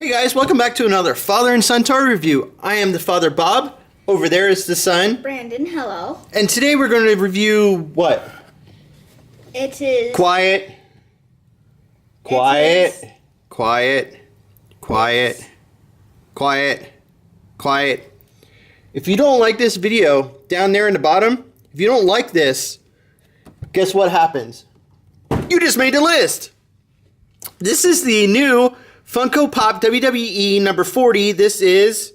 Hey guys, welcome back to another father and son toy review. I am the father, Bob. Over there is the son, Brandon. Hello. And today we're going to review what? It is... Quiet. Quiet. Quiet. Quiet. Quiet. Quiet. If you don't like this video, down there in the bottom, if you don't like this, guess what happens? You just made the list. This is the new Funko Pop WWE number 40. This is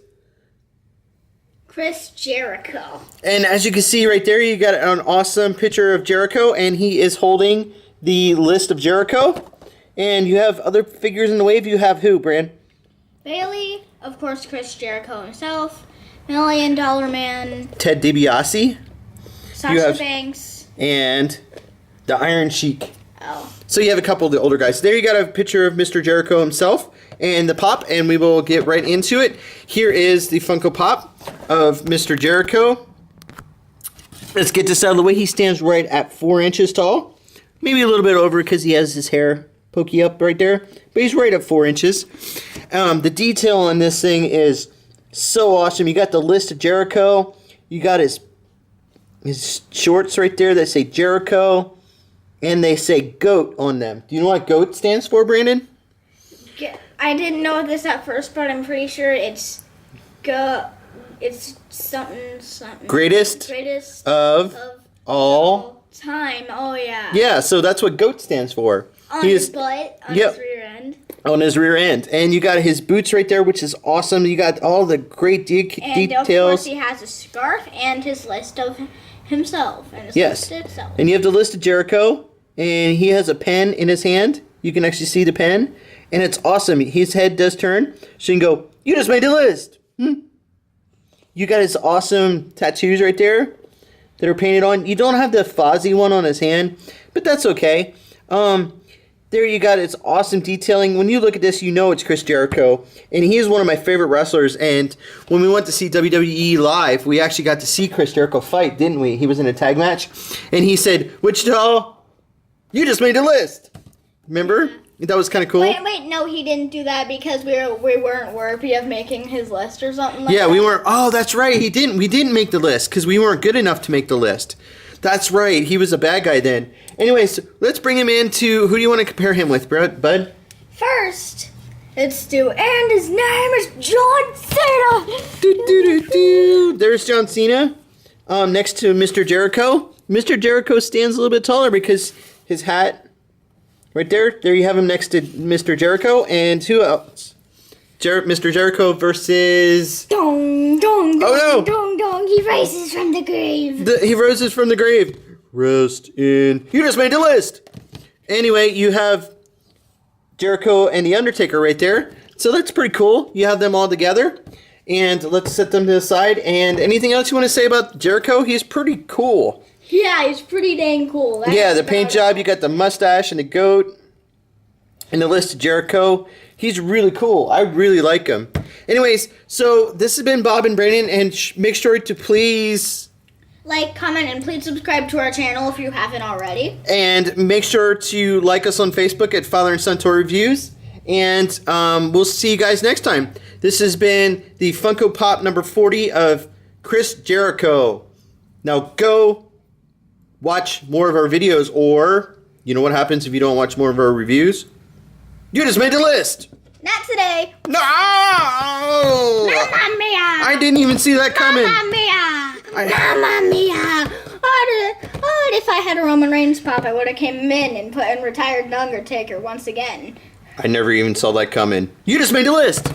Chris Jericho. And as you can see right there, you got an awesome picture of Jericho, and he is holding the list of Jericho. And you have other figures in the wave. You have who, Brand? Bailey, of course, Chris Jericho himself, $1 Million Man, Ted DiBiase, Sasha Banks, and the Iron Sheik. Oh. So you have a couple of the older guys. There you got a picture of Mr. Jericho himself and the pop, and we will get right into it. Here is the Funko Pop of Mr. Jericho. Let's get this out of the way. He stands right at 4 inches tall. Maybe a little bit over because he has his hair pokey up right there. But he's right at 4 inches. The detail on this thing is so awesome. You got the list of Jericho. You got his shorts right there that say Jericho. And they say GOAT on them. Do you know what GOAT stands for, Brandon? I didn't know this at first, but I'm pretty sure it's something. Greatest of all time. Oh, yeah. Yeah, so that's what GOAT stands for. On his butt, on his rear end. On his rear end. And you got his boots right there, which is awesome. You got all the great details. And of course he has a scarf and his list of himself. And his list of itself. And you have the list of Jericho. And he has a pen in his hand. You can actually see the pen. And it's awesome. His head does turn. So you can go, you just made the list. You got his awesome tattoos right there that are painted on. You don't have the Fozzy one on his hand, but that's okay. There you got its awesome detailing. When you look at this, you know it's Chris Jericho. And he is one of my favorite wrestlers. And when we went to see WWE live, we actually got to see Chris Jericho fight, didn't we? He was in a tag match. And he said, Wichita, you just made the list. Remember? That was kind of cool. Wait, no, he didn't do that because we weren't worthy of making his list or something like that. Yeah, we weren't. Oh, that's right. He didn't. We didn't make the list because we weren't good enough to make the list. That's right. He was a bad guy then. Anyways, let's bring him into, who do you want to compare him with, Bud? First, let's do, and his name is John Cena. There's John Cena. Next to Mr. Jericho. Mr. Jericho stands a little bit taller because his hat, right there. There you have him next to Mr. Jericho. And who else? Mr. Jericho versus... Dong, dong, dong, oh, no. dong, dong. He rises from the grave. He rises from the grave. Rest in... You just made the list. Anyway, you have Jericho and The Undertaker right there. So that's pretty cool. You have them all together. And let's set them to the side. And anything else you want to say about Jericho? He's pretty cool. Yeah, he's pretty dang cool. That's the paint job. You got the mustache and the goat. And the list of Jericho. He's really cool. I really like him. Anyways, so this has been Bob and Brandon. And make sure to please... like, comment, and please subscribe to our channel if you haven't already. And make sure to like us on Facebook at Father and Son Toy Reviews. And we'll see you guys next time. This has been the Funko Pop number 40 of Chris Jericho. Now go watch more of our videos, or you know what happens if you don't watch more of our reviews? You just made the list. Not today. No! Mamma mia! I didn't even see that coming. Mamma mia! Mamma mia! What if I had a Roman Reigns pop, I would have came in and put in retired Undertaker once again. I never even saw that coming. You just made the list.